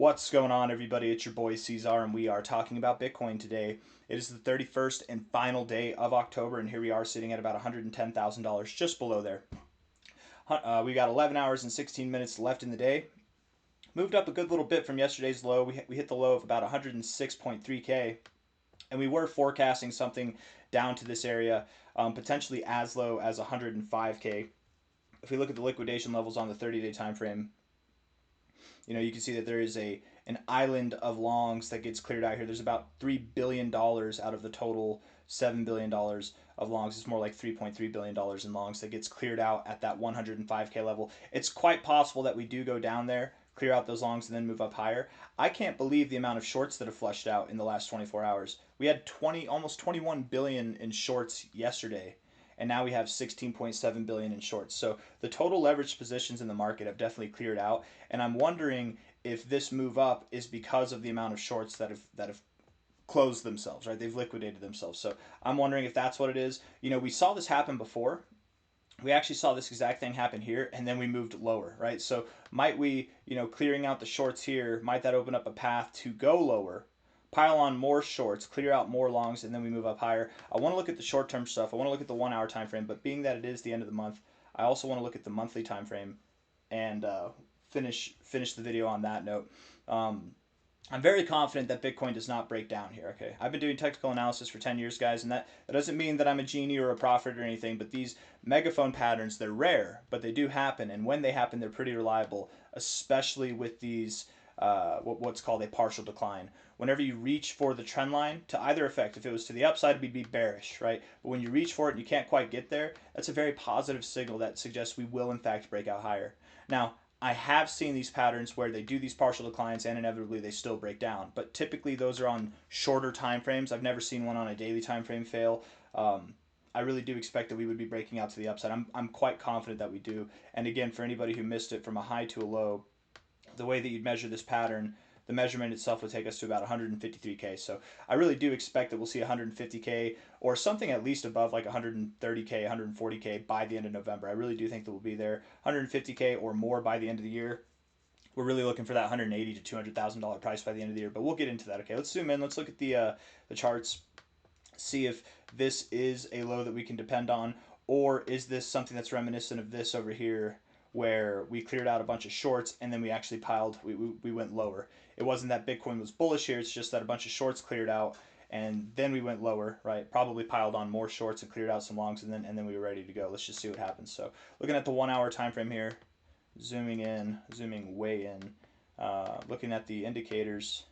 What's going on, everybody? It's your boy C-Zar, and we are talking about Bitcoin today. It is the 31st and final day of October, and here we are sitting at about $110,000, just below there. We got 11 hours and 16 minutes left in the day. Moved up a good little bit from yesterday's low. We hit the low of about 106.3K, and we were forecasting something down to this area, potentially as low as 105K. If we look at the liquidation levels on the 30-day time frame, you can see that there is an island of longs that gets cleared out here. There's about $3 billion out of the total $7 billion of longs. It's more like $3.3 billion in longs that gets cleared out at that 105K level. It's quite possible that we do go down there, clear out those longs, and then move up higher. I can't believe the amount of shorts that have flushed out in the last 24 hours. We had almost 21 billion in shorts yesterday, and now we have 16.7 billion in shorts. So the total leveraged positions in the market have definitely cleared out, and I'm wondering if this move up is because of the amount of shorts that have closed themselves, right? They've liquidated themselves. So I'm wondering if that's what it is. We saw this happen before. We actually saw this exact thing happen here, and then we moved lower, right? So might we, clearing out the shorts here, might that open up a path to go lower, pile on more shorts, clear out more longs, and then we move up higher? I want to look at the short-term stuff. I want to look at the 1 hour time frame, but being that it is the end of the month, I also want to look at the monthly time frame and finish the video on that note. I'm very confident that Bitcoin does not break down here, okay? I've been doing technical analysis for 10 years, guys, and that doesn't mean that I'm a genie or a prophet or anything, but these megaphone patterns, they're rare, but they do happen, and when they happen, they're pretty reliable, especially with these, what's called a partial decline. Whenever you reach for the trend line to either effect, if it was to the upside, we'd be bearish, right? But when you reach for it and you can't quite get there, that's a very positive signal that suggests we will, in fact, break out higher. Now, I have seen these patterns where they do these partial declines and inevitably they still break down, but typically those are on shorter time frames. I've never seen one on a daily time frame fail. I really do expect that we would be breaking out to the upside. I'm quite confident that we do. And again, for anybody who missed it, from a high to a low, the way that you'd measure this pattern, the measurement itself would take us to about 153K. So I really do expect that we'll see 150K or something at least above like 130K, 140K by the end of November. I really do think that we'll be there. 150K or more by the end of the year. We're really looking for that 180 to $200,000 price by the end of the year, but we'll get into that. Okay, let's zoom in. Let's look at the charts, see if this is a low that we can depend on, or is this something that's reminiscent of this over here, where we cleared out a bunch of shorts and then we actually we went lower. It wasn't that Bitcoin was bullish here, it's just that a bunch of shorts cleared out and then we went lower, right? Probably piled on more shorts and cleared out some longs, and then we were ready to go. Let's just see what happens. So looking at the 1 hour time frame here, zooming way in, looking at the indicators.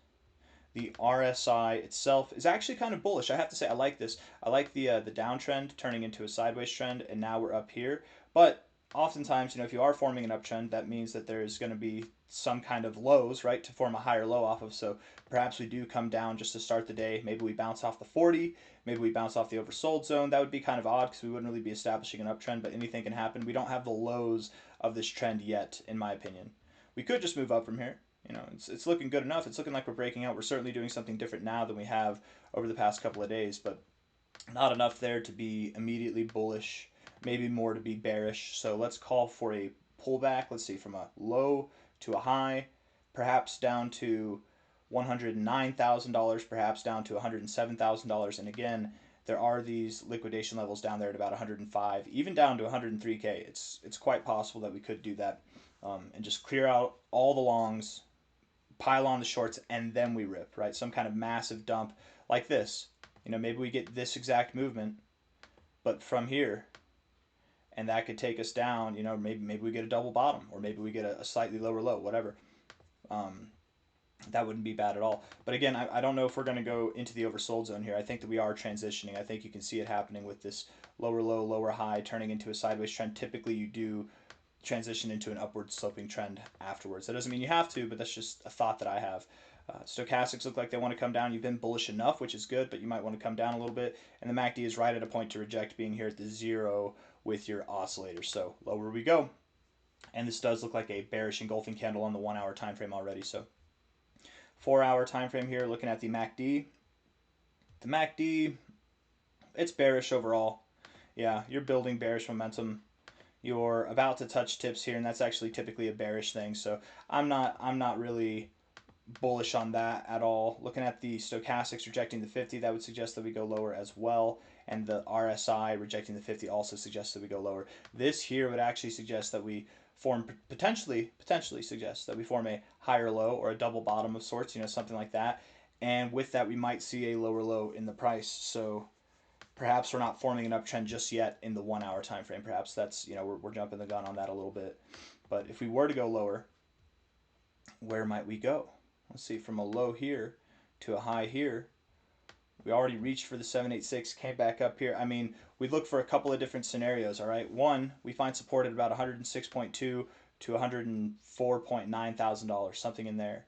The RSI itself is actually kind of bullish. I have to say, I like this. I like the downtrend turning into a sideways trend, and now we're up here. But oftentimes, if you are forming an uptrend, that means that there's going to be some kind of lows, right, to form a higher low off of. So perhaps we do come down just to start the day. Maybe we bounce off the 40. Maybe we bounce off the oversold zone. That would be kind of odd because we wouldn't really be establishing an uptrend, but anything can happen. We don't have the lows of this trend yet, in my opinion. We could just move up from here. It's looking good enough. It's looking like we're breaking out. We're certainly doing something different now than we have over the past couple of days, but not enough there to be immediately bullish, maybe more to be bearish. So let's call for a pullback. Let's see, from a low to a high, perhaps down to $109,000, perhaps down to $107,000. And again, there are these liquidation levels down there at about 105, even down to 103K. It's quite possible that we could do that, and just clear out all the longs, pile on the shorts, and then we rip, right? Some kind of massive dump like this. Maybe we get this exact movement, but from here, and that could take us down. Maybe we get a double bottom, or maybe we get a slightly lower low, whatever. That wouldn't be bad at all. But again, I don't know if we're going to go into the oversold zone here. I think that we are transitioning. I think you can see it happening with this lower low, lower high turning into a sideways trend. Typically, you do transition into an upward sloping trend afterwards. That doesn't mean you have to, but that's just a thought that I have. Stochastics look like they want to come down. You've been bullish enough, which is good, but you might want to come down a little bit. And the MACD is right at a point to reject being here at the 0 with your oscillator. So lower we go. And this does look like a bearish engulfing candle on the 1 hour time frame already. So 4 hour time frame here, looking at the MACD. The MACD, it's bearish overall. Yeah, you're building bearish momentum. You're about to touch tips here, and that's actually typically a bearish thing. So I'm not really bullish on that at all. Looking at the stochastics rejecting the 50, that would suggest that we go lower as well. And the RSI rejecting the 50 also suggests that we go lower. This here would actually suggest that we form, potentially suggests that we form a higher low or a double bottom of sorts, something like that. And with that, we might see a lower low in the price. So perhaps we're not forming an uptrend just yet in the 1 hour time frame. Perhaps that's, we're jumping the gun on that a little bit. But if we were to go lower, where might we go? Let's see, from a low here to a high here. We already reached for the 786, came back up here. I mean, we look for a couple of different scenarios, all right? One, we find support at about 106.2 to $104.9 thousand, something in there.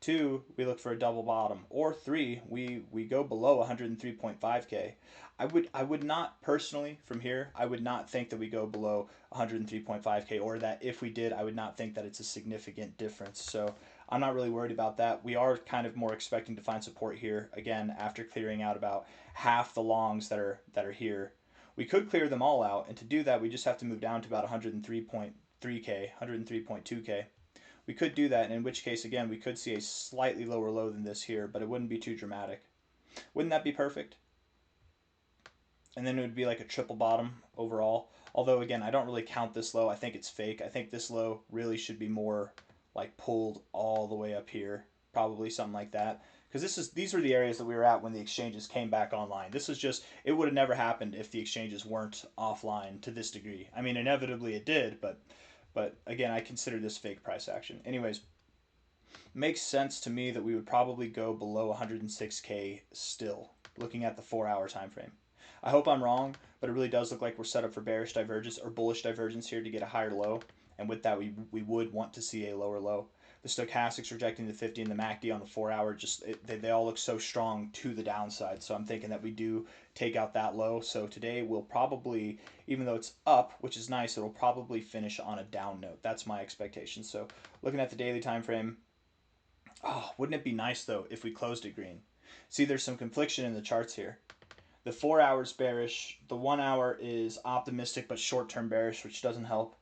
Two, we look for a double bottom. Or three, we go below 103.5K. I would not personally from here, I would not think that we go below 103.5K, or that if we did, I would not think that it's a significant difference. So I'm not really worried about that. We are kind of more expecting to find support here again after clearing out about half the longs that are here. We could clear them all out, and to do that, we just have to move down to about 103.3K, 103.2K. We could do that, and in which case, again, we could see a slightly lower low than this here, but it wouldn't be too dramatic. Wouldn't that be perfect? And then it would be like a triple bottom overall. Although, again, I don't really count this low. I think it's fake. I think this low really should be more like pulled all the way up here, probably something like that. Because these were the areas that we were at when the exchanges came back online. This is just, it would have never happened if the exchanges weren't offline to this degree. I mean, inevitably it did, but again, I consider this fake price action. Anyways, makes sense to me that we would probably go below 106K still, looking at the 4 hour time frame. I hope I'm wrong, but it really does look like we're set up for bearish divergence or bullish divergence here to get a higher low. And with that, we would want to see a lower low. The stochastics rejecting the 50 and the MACD on the 4 hour, they all look so strong to the downside. So I'm thinking that we do take out that low. So today we'll probably, even though it's up, which is nice, it'll probably finish on a down note. That's my expectation. So looking at the daily time frame, oh, wouldn't it be nice though if we closed it green? See, there's some confliction in the charts here. The 4 hours bearish, the 1 hour is optimistic but short-term bearish, which doesn't help.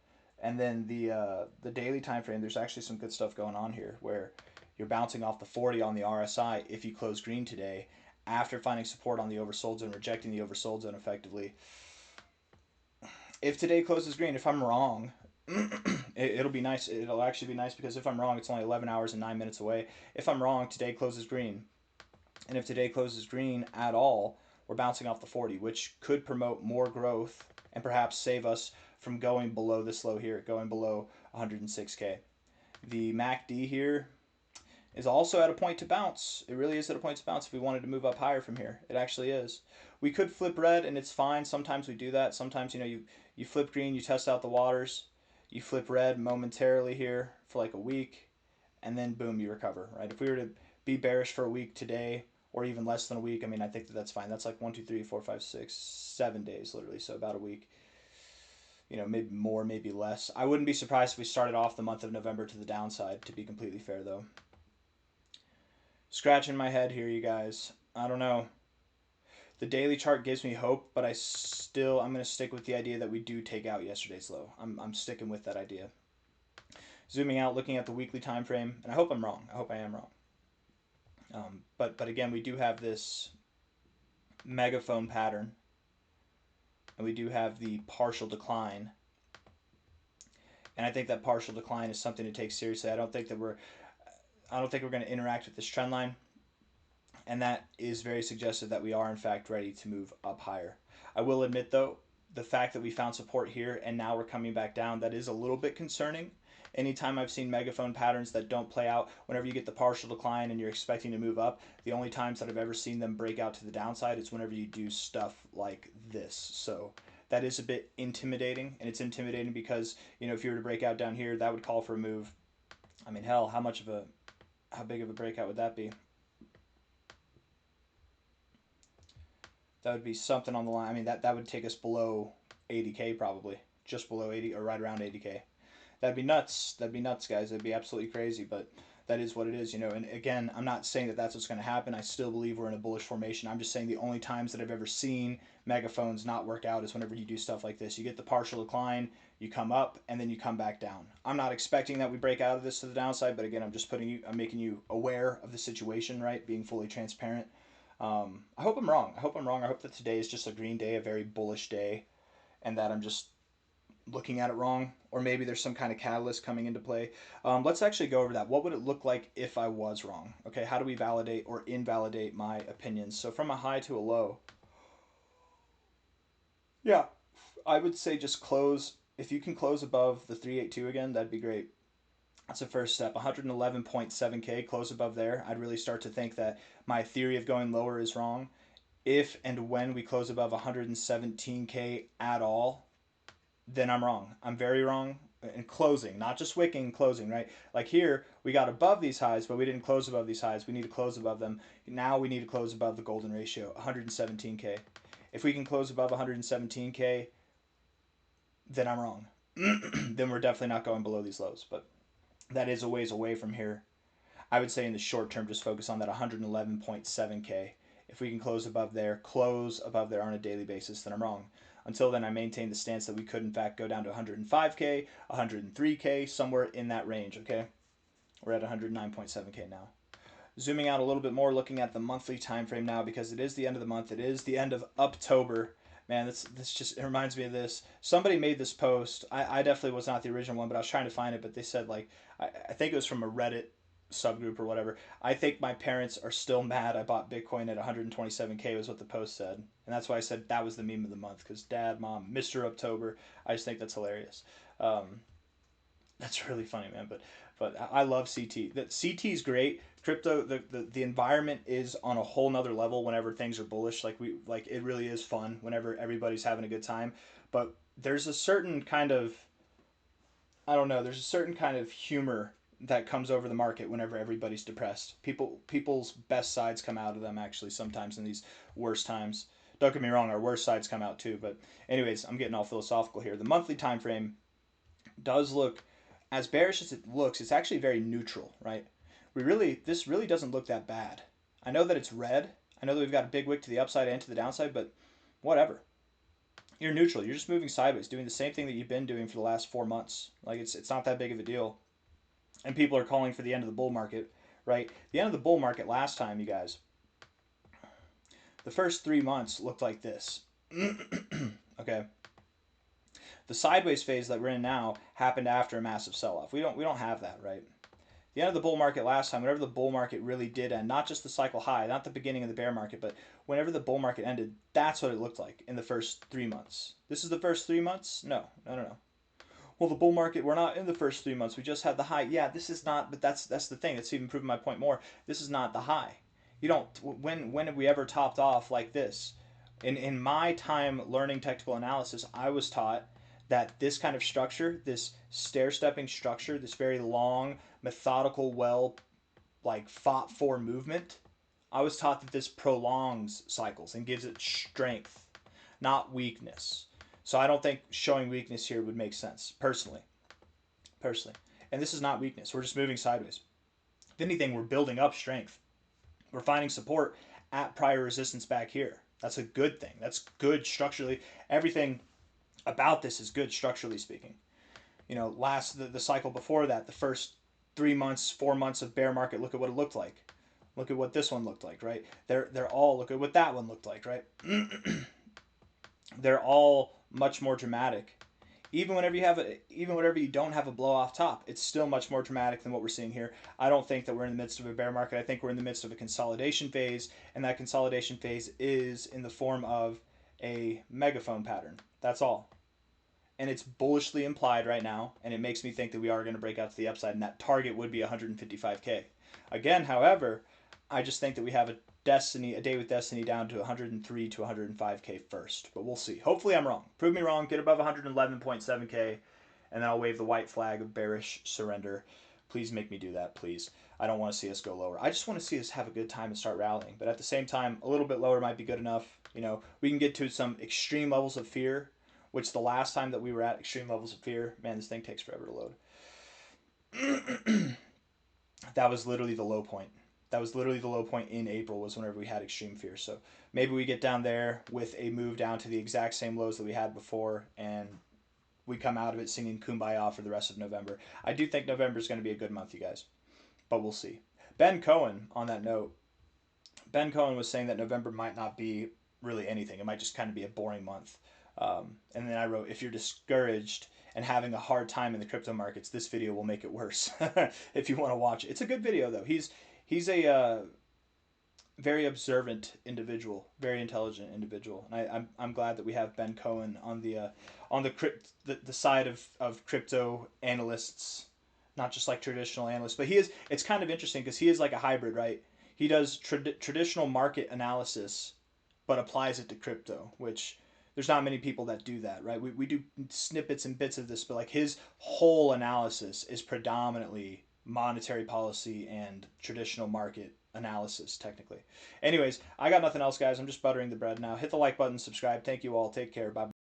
And then the daily time frame, there's actually some good stuff going on here where you're bouncing off the 40 on the RSI if you close green today after finding support on the oversold zone, rejecting the oversold zone effectively. If today closes green, if I'm wrong, it'll be nice. It'll actually be nice because if I'm wrong, it's only 11 hours and 9 minutes away. If I'm wrong, today closes green. And if today closes green at all, we're bouncing off the 40, which could promote more growth and perhaps save us from going below this low here, going below 106K. The MACD here is also at a point to bounce. It really is at a point to bounce if we wanted to move up higher from here. It actually is. We could flip red and it's fine. Sometimes we do that. Sometimes, you flip green, you test out the waters. You flip red momentarily here for like a week, and then boom, you recover, right? If we were to be bearish for a week today, or even less than a week, I mean, I think that's fine. That's like 1, 2, 3, 4, 5, 6, 7 days, literally. So about a week. Maybe more, maybe less. I wouldn't be surprised if we started off the month of November to the downside, to be completely fair, though. Scratching my head here, you guys. I don't know. The daily chart gives me hope, but I'm going to stick with the idea that we do take out yesterday's low. I'm sticking with that idea. Zooming out, looking at the weekly time frame, and I hope I'm wrong. I hope I am wrong. But again, we do have this megaphone pattern, and we do have the partial decline. And I think that partial decline is something to take seriously. I don't think we're going to interact with this trend line, and that is very suggestive that we are in fact ready to move up higher. I will admit though, the fact that we found support here and now we're coming back down, that is a little bit concerning. Anytime I've seen megaphone patterns that don't play out, whenever you get the partial decline and you're expecting to move up, the only times that I've ever seen them break out to the downside is whenever you do stuff like this. So that is a bit intimidating, and it's intimidating because, if you were to break out down here, that would call for a move. I mean, hell, how big of a breakout would that be? That would be something on the line. I mean, that would take us below 80K probably, just below 80 or right around 80K. That'd be nuts. That'd be nuts, guys. That'd be absolutely crazy, but that is what it is, And again, I'm not saying that that's what's going to happen. I still believe we're in a bullish formation. I'm just saying the only times that I've ever seen megaphones not work out is whenever you do stuff like this. You get the partial decline, you come up, and then you come back down. I'm not expecting that we break out of this to the downside, but again, I'm making you aware of the situation, right? Being fully transparent. I hope I'm wrong. I hope I'm wrong. I hope that today is just a green day, a very bullish day, and that I'm just looking at it wrong, or maybe there's some kind of catalyst coming into play. Let's actually go over that. What would it look like if I was wrong? Okay, how do we validate or invalidate my opinions? So from a high to a low, yeah, I would say just close. If you can close above the 382 again, that'd be great. That's the first step. 111.7K, close above there. I'd really start to think that my theory of going lower is wrong. If and when we close above 117K at all, then I'm wrong. I'm very wrong in closing, not just wicking, closing, right? Like here, we got above these highs, but we didn't close above these highs. We need to close above them. Now we need to close above the golden ratio, 117K. If we can close above 117K, then I'm wrong. Then we're definitely not going below these lows, but that is a ways away from here. I would say in the short term, just focus on that 111.7K. If we can close above there on a daily basis, then I'm wrong. Until then, I maintain the stance that we could, in fact, go down to 105K, 103K, somewhere in that range, okay? We're at 109.7K now. Zooming out a little bit more, looking at the monthly time frame now, because it is the end of the month. It is the end of October. Man, this just, it reminds me of this. Somebody made this post. I definitely was not the original one, but I was trying to find it, but they said, like, I think it was from a Reddit subgroup or whatever. I think my parents are still mad I bought Bitcoin at 127K was what the post said. And that's why I said that was the meme of the month, because Dad, Mom, Mr. October. I just think that's hilarious. That's really funny, man. But I love CT. That CT is great. Crypto, the environment is on a whole nother level whenever things are bullish. Like it really is fun whenever everybody's having a good time. But there's a certain kind of, I don't know, there's a certain kind of humor that comes over the market whenever everybody's depressed. People's best sides come out of them actually sometimes in these worst times. Don't get me wrong, our worst sides come out too. But anyways, I'm getting all philosophical here. The monthly time frame does look as bearish as it looks. It's actually very neutral, right? This really doesn't look that bad. I know that it's red. I know that we've got a big wick to the upside and to the downside, but whatever. You're neutral. You're just moving sideways, doing the same thing that you've been doing for the last 4 months. Like it's not that big of a deal. And people are calling for the end of the bull market, right? The end of the bull market last time, you guys, the first 3 months looked like this. Okay. The sideways phase that we're in now happened after a massive sell-off. We don't have that, right? The end of the bull market last time, whenever the bull market really did end, not just the cycle high, not the beginning of the bear market, but whenever the bull market ended, that's what it looked like in the first 3 months. This is the first 3 months? No. Well, the bull market, we're not in the first 3 months. We just had the high. Yeah, this is not, but that's the thing. That's even proving my point more. This is not the high. You don't, when have we ever topped off like this? In my time learning technical analysis, I was taught that this kind of structure, this stair-stepping structure, this very long, methodical, well, like fought for movement, I was taught that this prolongs cycles and gives it strength, not weakness. So I don't think showing weakness here would make sense, personally. And this is not weakness. We're just moving sideways. If anything, we're building up strength. We're finding support at prior resistance back here. That's a good thing. That's good structurally. Everything about this is good structurally speaking. You know, the cycle before that, the first 3 months, 4 months of bear market, look at what it looked like. Look at what this one looked like, right? They're all, look at what that one looked like, right? They're all much more dramatic. Even whenever you don't have a blow off top, it's still much more dramatic than what we're seeing here. I don't think that we're in the midst of a bear market. I think we're in the midst of a consolidation phase, and that consolidation phase is in the form of a megaphone pattern. That's all. And it's bullishly implied right now, and it makes me think that we are going to break out to the upside, and that target would be 155K. Again, however, I just think that we have a day with destiny down to 103 to 105K first, but we'll see. Hopefully I'm wrong. Prove me wrong, get above 111.7K, and then I'll wave the white flag of bearish surrender. Please make me do that, please. I don't want to see us go lower. I just want to see us have a good time and start rallying, but at the same time, a little bit lower might be good enough. You know, we can get to some extreme levels of fear, which the last time that we were at extreme levels of fear, man, this thing takes forever to load. That was literally the low point. That was literally the low point in April, was whenever we had extreme fear. So maybe we get down there with a move down to the exact same lows that we had before, and we come out of it singing Kumbaya for the rest of November. I do think November is going to be a good month, you guys, but we'll see. Ben Cohen, on that note, Ben Cohen was saying that November might not be really anything. It might just kind of be a boring month. And then I wrote, if you're discouraged and having a hard time in the crypto markets, this video will make it worse. If you want to watch it, it's a good video though. He's a very observant individual, very intelligent individual, and I'm glad that we have Ben Cohen on the side of crypto analysts, not just like traditional analysts, but it's kind of interesting because he is like a hybrid, right? He does traditional market analysis, but applies it to crypto, which there's not many people that do that, right? We do snippets and bits of this, but like his whole analysis is predominantly monetary policy and traditional market analysis, technically. Anyways, I got nothing else, guys. I'm just buttering the bread now. Hit the like button, subscribe. Thank you all. Take care. Bye.